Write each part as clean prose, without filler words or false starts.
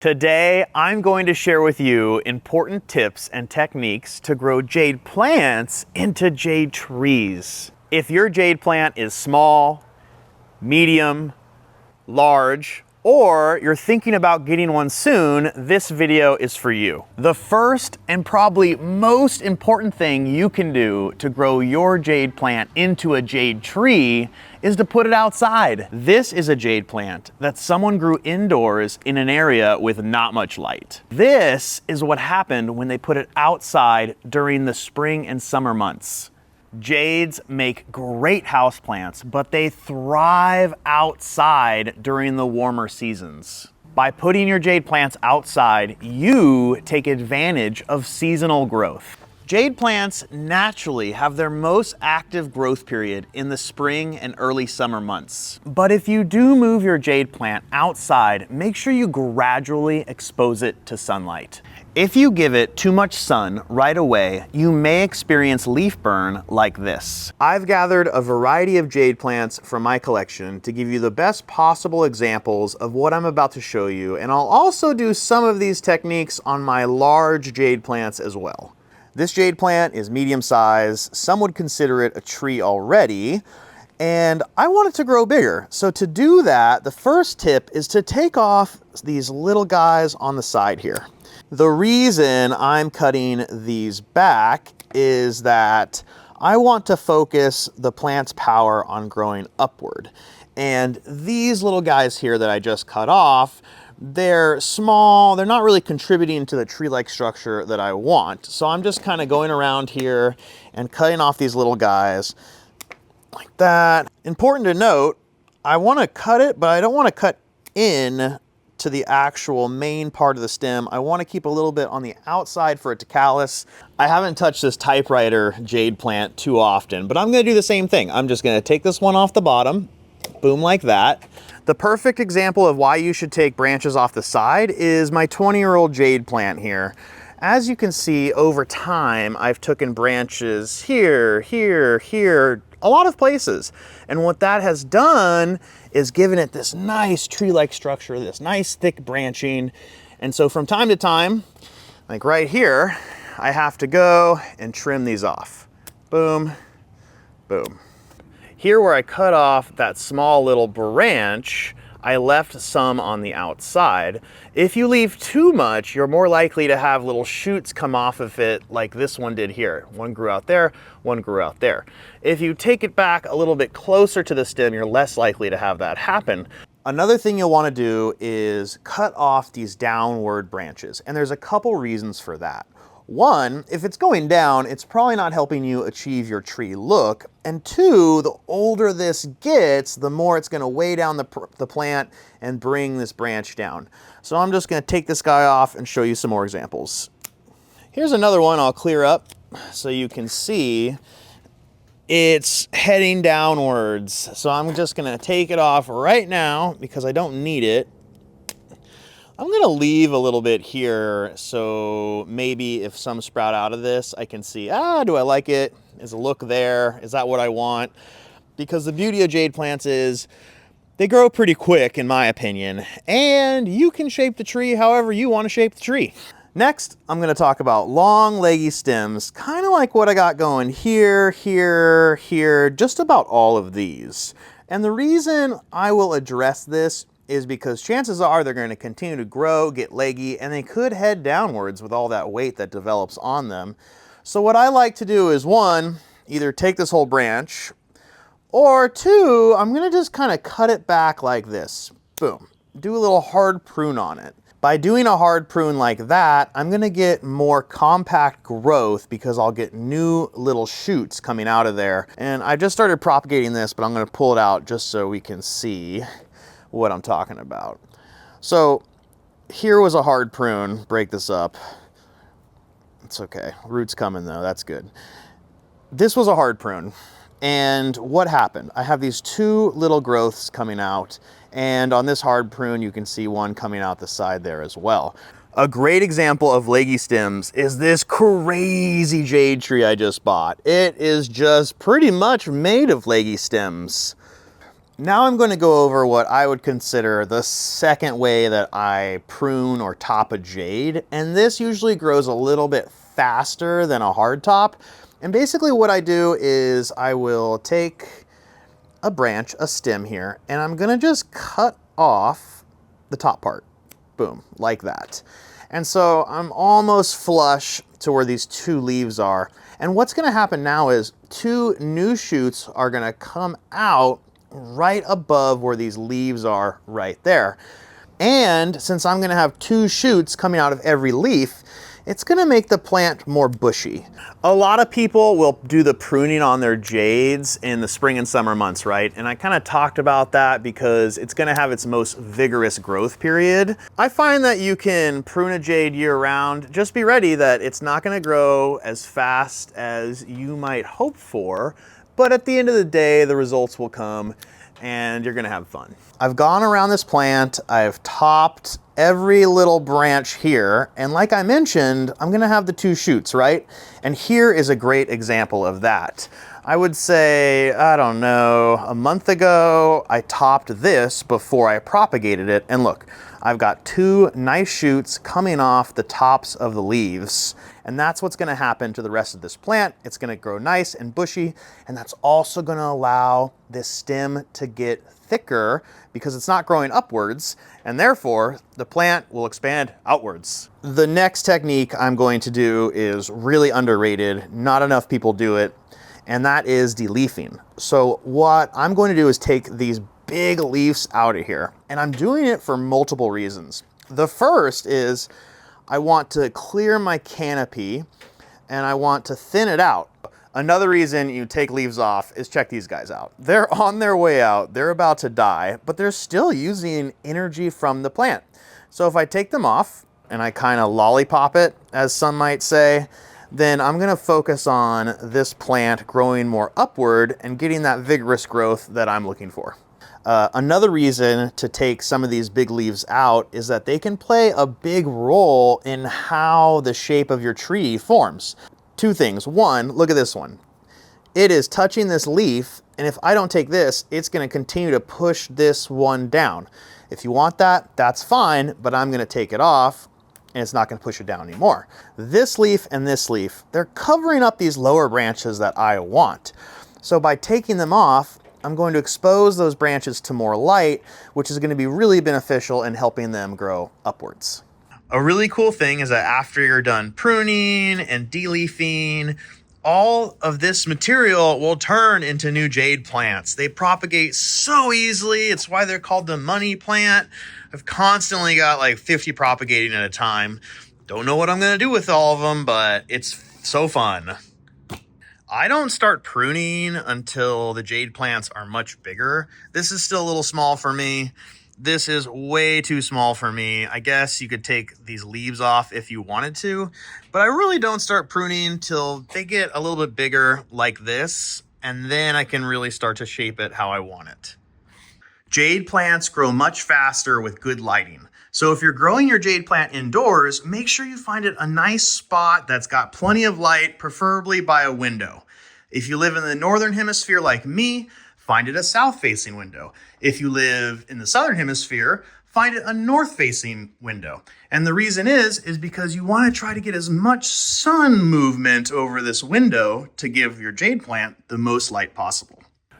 Today, I'm going to share with you important tips and techniques to grow jade plants into jade trees. If your jade plant is small, medium, large, or you're thinking about getting one soon, this video is for you. The first and probably most important thing you can do to grow your jade plant into a jade tree is to put it outside. This is a jade plant that someone grew indoors in an area with not much light. This is what happened when they put it outside during the spring and summer months. Jades make great houseplants, but they thrive outside during the warmer seasons. By putting your jade plants outside, you take advantage of seasonal growth. Jade plants naturally have their most active growth period in the spring and early summer months. But if you do move your jade plant outside, make sure you gradually expose it to sunlight. If you give it too much sun right away, you may experience leaf burn like this. I've gathered a variety of jade plants from my collection to give you the best possible examples of what I'm about to show you, and I'll also do some of these techniques on my large jade plants as well. This jade plant is medium size. Some would consider it a tree already, and I want it to grow bigger. So to do that, the first tip is to take off these little guys on the side here. The reason I'm cutting these back is that I want to focus the plant's power on growing upward. And these little guys here that I just cut off, they're small, they're not really contributing to the tree-like structure that I want. So I'm just kind of going around here and cutting off these little guys like that. Important to note, I want to cut it, but I don't want to cut in to the actual main part of the stem. I want to keep a little bit on the outside for it to callus. I haven't touched this typewriter jade plant too often, but I'm going to do the same thing. I'm just going to take this one off the bottom, boom, like that. The perfect example of why you should take branches off the side is my 20-year-old jade plant here. As you can see, over time, I've taken branches here, here, here, a lot of places. And what that has done is given it this nice tree-like structure, this nice thick branching. And so from time to time, like right here, I have to go and trim these off. Boom, boom. Here where I cut off that small little branch, I left some on the outside. If you leave too much, you're more likely to have little shoots come off of it like this one did here. One grew out there, one grew out there. If you take it back a little bit closer to the stem, you're less likely to have that happen. Another thing you'll want to do is cut off these downward branches, and there's a couple reasons for that. One, if it's going down, it's probably not helping you achieve your tree look. And two, the older this gets, the more it's going to weigh down the plant and bring this branch down. So I'm just going to take this guy off and show you some more examples. Here's another one I'll clear up so you can see it's heading downwards. So I'm just going to take it off right now because I don't need it. I'm going to leave a little bit here, so maybe if some sprout out of this, I can see, do I like it? Is a look there? Is that what I want? Because the beauty of jade plants is they grow pretty quick, in my opinion, and you can shape the tree however you want to shape the tree. Next, I'm going to talk about long, leggy stems, kind of like what I got going here, here, here, just about all of these. And the reason I will address this is because chances are they're going to continue to grow, get leggy, and they could head downwards with all that weight that develops on them. So what I like to do is, one, either take this whole branch, or two, I'm going to just kind of cut it back like this. Boom. Do a little hard prune on it. By doing a hard prune like that, I'm going to get more compact growth because I'll get new little shoots coming out of there. And I just started propagating this, but I'm going to pull it out just so we can see what I'm talking about. So here was a hard prune. Break this up. It's okay. Roots coming though. That's good. This was a hard prune. And what happened? I have these two little growths coming out. And on this hard prune, you can see one coming out the side there as well. A great example of leggy stems is this crazy jade tree I just bought. It is just pretty much made of leggy stems. Now I'm going to go over what I would consider the second way that I prune or top a jade, and this usually grows a little bit faster than a hard top. And basically what I do is I will take a branch, a stem here, and I'm gonna just cut off the top part. Boom, like that. And so I'm almost flush to where these two leaves are. And what's gonna happen now is two new shoots are gonna come out right above where these leaves are right there. And since I'm gonna have two shoots coming out of every leaf, it's gonna make the plant more bushy. A lot of people will do the pruning on their jades in the spring and summer months, right? And I kind of talked about that because it's gonna have its most vigorous growth period. I find that you can prune a jade year round. Just be ready that it's not gonna grow as fast as you might hope for, but at the end of the day, the results will come and you're gonna have fun. I've gone around this plant, I've topped every little branch here, and like I mentioned, I'm gonna have the two shoots, right? And here is a great example of that. I would say, I don't know, a month ago, I topped this before I propagated it, and look, I've got two nice shoots coming off the tops of the leaves, and that's what's gonna happen to the rest of this plant. It's gonna grow nice and bushy, and that's also gonna allow this stem to get thicker because it's not growing upwards, and therefore the plant will expand outwards. The next technique I'm going to do is really underrated. Not enough people do it, and that is deleafing. So what I'm going to do is take these big leaves out of here, and I'm doing it for multiple reasons. The first is I want to clear my canopy and I want to thin it out. Another reason you take leaves off is check these guys out. They're on their way out, they're about to die, but they're still using energy from the plant. So if I take them off and I kind of lollipop it, as some might say, then I'm gonna focus on this plant growing more upward and getting that vigorous growth that I'm looking for. Another reason to take some of these big leaves out is that they can play a big role in how the shape of your tree forms. Two things. One, look at this one. It is touching this leaf, and if I don't take this, it's gonna continue to push this one down. If you want that, that's fine, but I'm gonna take it off, and it's not gonna push it down anymore. This leaf and this leaf, they're covering up these lower branches that I want. So by taking them off, I'm going to expose those branches to more light, which is going to be really beneficial in helping them grow upwards. A really cool thing is that after you're done pruning and deleafing, all of this material will turn into new jade plants. They propagate so easily. It's why they're called the money plant. I've constantly got like 50 propagating at a time. Don't know what I'm going to do with all of them, but it's so fun. I don't start pruning until the jade plants are much bigger. This is still a little small for me. This is way too small for me. I guess you could take these leaves off if you wanted to, but I really don't start pruning till they get a little bit bigger like this, and then I can really start to shape it how I want it. Jade plants grow much faster with good lighting. So if you're growing your jade plant indoors, make sure you find it a nice spot that's got plenty of light, preferably by a window. If you live in the northern hemisphere like me, find it a south-facing window. If you live in the southern hemisphere, find it a north-facing window. And the reason is because you want to try to get as much sun movement over this window to give your jade plant the most light possible.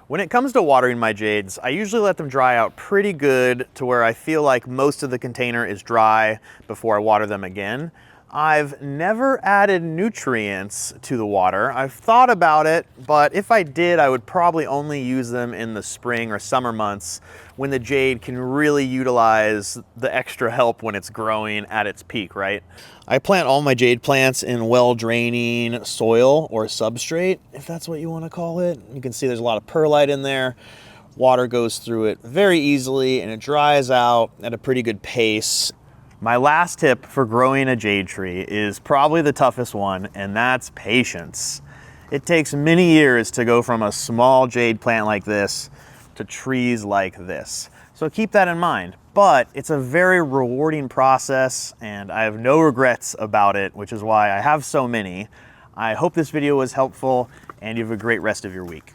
When it comes to watering my jades, I usually let them dry out pretty good to where I feel like most of the container is dry before I water them again. I've never added nutrients to the water. I've thought about it, but if I did, I would probably only use them in the spring or summer months when the jade can really utilize the extra help when it's growing at its peak, right? I plant all my jade plants in well-draining soil or substrate, if that's what you want to call it. You can see there's a lot of perlite in there. Water goes through it very easily and it dries out at a pretty good pace. My last tip for growing a jade tree is probably the toughest one, and that's patience. It takes many years to go from a small jade plant like this to trees like this. So keep that in mind. But it's a very rewarding process, and I have no regrets about it, which is why I have so many. I hope this video was helpful, and you have a great rest of your week.